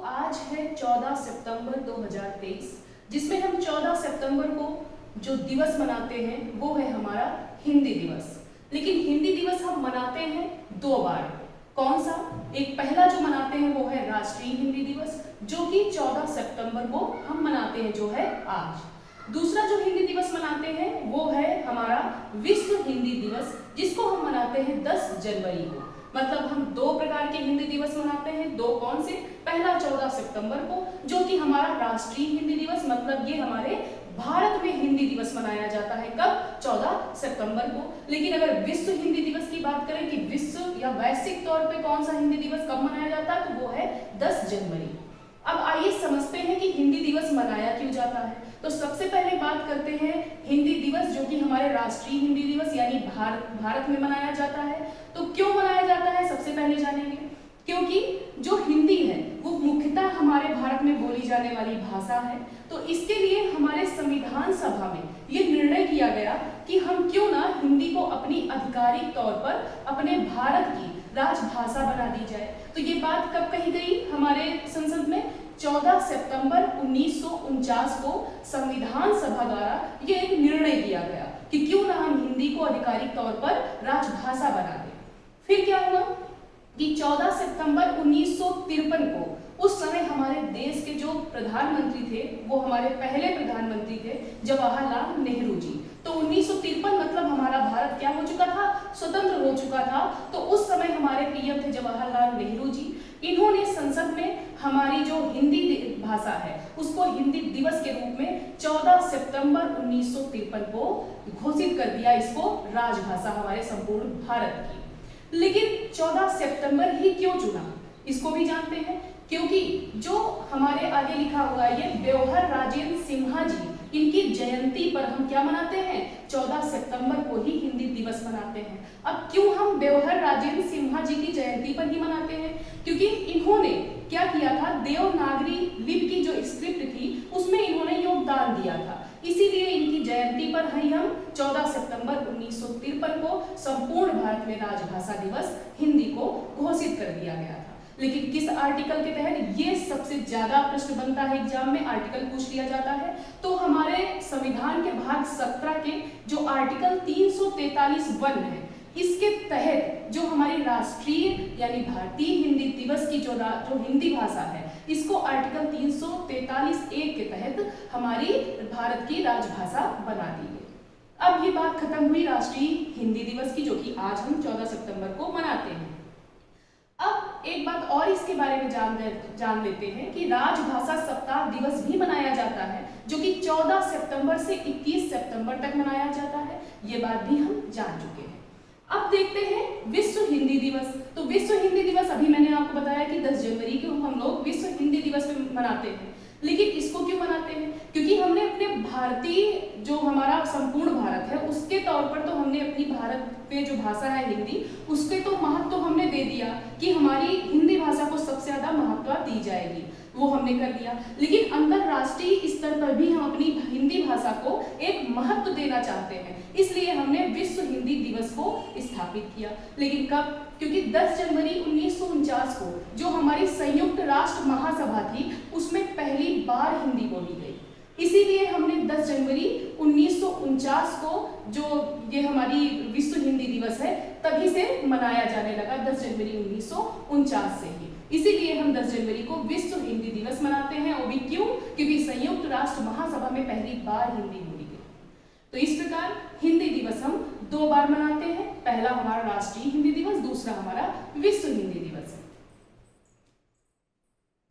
आज है 14 सितंबर 2023, जिसमें हम 14 सितंबर को जो दिवस मनाते हैं वो है हमारा हिंदी दिवस। लेकिन हिंदी दिवस हम मनाते हैं दो बार। कौन सा? एक पहला जो मनाते हैं वो है राष्ट्रीय हिंदी दिवस, जो कि 14 सितंबर को हम मनाते हैं, जो है आज। दूसरा जो हिंदी दिवस मनाते हैं वो है हमारा विश्व हिंदी दिवस, जिसको हम मनाते हैं 10 जनवरी को। मतलब हम दो प्रकार के हिंदी दिवस मनाते हैं। दो कौन से? पहला 14 सितंबर को, जो कि हमारा राष्ट्रीय हिंदी दिवस, मतलब ये हमारे भारत में हिंदी दिवस मनाया जाता है। कब? 14 सितंबर को। लेकिन अगर विश्व हिंदी दिवस की बात करें कि विश्व या वैश्विक तौर पे कौन सा हिंदी दिवस कब मनाया जाता है, तो वो है 10 जनवरी। अब आइए समझते हैं कि हिंदी दिवस मनाया क्यों जाता है। तो सबसे पहले बात करते हैं हिंदी दिवस, जो कि हमारे राष्ट्रीय हिंदी दिवस यानी भारत में मनाया जाता है। तो क्यों मनाया जाता है, सबसे पहले जानेंगे। क्योंकि जो हिंदी है वो मुख्यतः हमारे भारत में बोली जाने वाली भाषा है। तो इसके लिए हमारे संविधान सभा में ये निर्णय किया गया कि हम क्यों ना हिंदी को अपनी आधिकारिक तौर पर अपने भारत की राजभाषा बना दी जाए। तो ये बात कब कही गई हमारे संसद में? 14 सितंबर 1949 को संविधान सभा द्वारा ये एक निर्णय किया गया कि क्यों ना हम हिंदी को आधिकारिक तौर पर राजभाषा बना दें। फिर क्या हुआ कि 14 सितंबर 1953 को, उस समय हमारे देश के जो प्रधानमंत्री थे वो हमारे पहले प्रधानमंत्री थे जवाहरलाल नेहरू जी। तो 1953 मतलब हमारा भारत क्या हो चुका था? स्वतंत्र हो चुका था। तो उस समय हमारे पीएम थे जवाहरलाल नेहरू जी। इन्होंने संसद में हमारी जो हिंदी भाषा है उसको हिंदी दिवस के रूप में 14 सितंबर 1953 को घोषित कर दिया, इसको राजभाषा हमारे संपूर्ण भारत की। लेकिन 14 सितंबर ही क्यों चुना, इसको भी जानते हैं। क्योंकि जो हमारे आगे लिखा हुआ है ये ब्योहर राजेंद्र सिन्हा जी, इनकी जयंती पर हम क्या मनाते हैं? 14 सितंबर को ही हिंदी दिवस मनाते हैं। अब क्यों हम ब्योहर राजेंद्र सिन्हा जी की जयंती पर ही मनाते हैं? क्योंकि इन्होंने क्या किया था, देवनागरी लिपि की जो स्क्रिप्ट थी उसमें इन्होंने योगदान दिया था। इसीलिए इनकी जयंती पर ही हम 14 सितंबर 1953 को संपूर्ण भारत में राजभाषा दिवस हिंदी को घोषित कर दिया गया था। लेकिन किस आर्टिकल के तहत? ये सबसे ज्यादा प्रश्न बनता है एग्जाम में, आर्टिकल पूछ लिया जाता है। तो हमारे संविधान के भाग 17 के जो आर्टिकल 343(1) है, इसके तहत जो हमारी राष्ट्रीय यानी भारतीय हिंदी दिवस की जो हिंदी भाषा है, इसको आर्टिकल 343(1) के तहत हमारी भारत की राजभाषा बना दी गई। अब ये बात खत्म हुई राष्ट्रीय हिंदी दिवस की, जो कि आज हम 14 सितंबर को मनाते हैं। अब एक बात और इसके बारे में जान लेते हैं कि राजभाषा सप्ताह दिवस भी मनाया जाता है, जो कि 14 सितंबर से 21 सितंबर तक मनाया जाता है। ये बात भी हम जान चुके हैं। अब देखते हैं विश्व हिंदी दिवस। तो विश्व हिंदी दिवस अभी मैंने आपको बताया कि 10 जनवरी को हम लोग विश्व हिंदी दिवस मनाते हैं। लेकिन इसको क्यों मनाते हैं? क्योंकि हमने अपने भारतीय जो हमारा संपूर्ण भारत है उसके तौर पर तो हमने अपनी भारत में जो भाषा है हिंदी, उसके तो महत्व तो हमने दे दिया कि हमारी हिंदी भाषा को सबसे ज्यादा महत्व दी जाएगी, वो हमने कर दिया। लेकिन अंतरराष्ट्रीय स्तर पर भी हम अपनी हिंदी भाषा को एक महत्व देना चाहते हैं, इसलिए हमने विश्व हिंदी दिवस को स्थापित किया। लेकिन कब? क्योंकि 10 जनवरी 1949 को जो हमारी संयुक्त राष्ट्र महासभा थी उसमें पहली बार हिंदी बोली गई। इसीलिए हमने 10 जनवरी 1949 को जो ये हमारी विश्व हिंदी दिवस है तभी से मनाया जाने लगा, 10 जनवरी 1949 से ही। इसीलिए हम 10 जनवरी को विश्व हिंदी दिवस मनाते हैं। वो भी क्यों? क्योंकि संयुक्त राष्ट्र महासभा में पहली बार हिंदी बोली गई। तो इस प्रकार हिंदी दिवस हम दो बार मनाते हैं। पहला हमारा राष्ट्रीय हिंदी दिवस, दूसरा हमारा विश्व हिंदी दिवस है।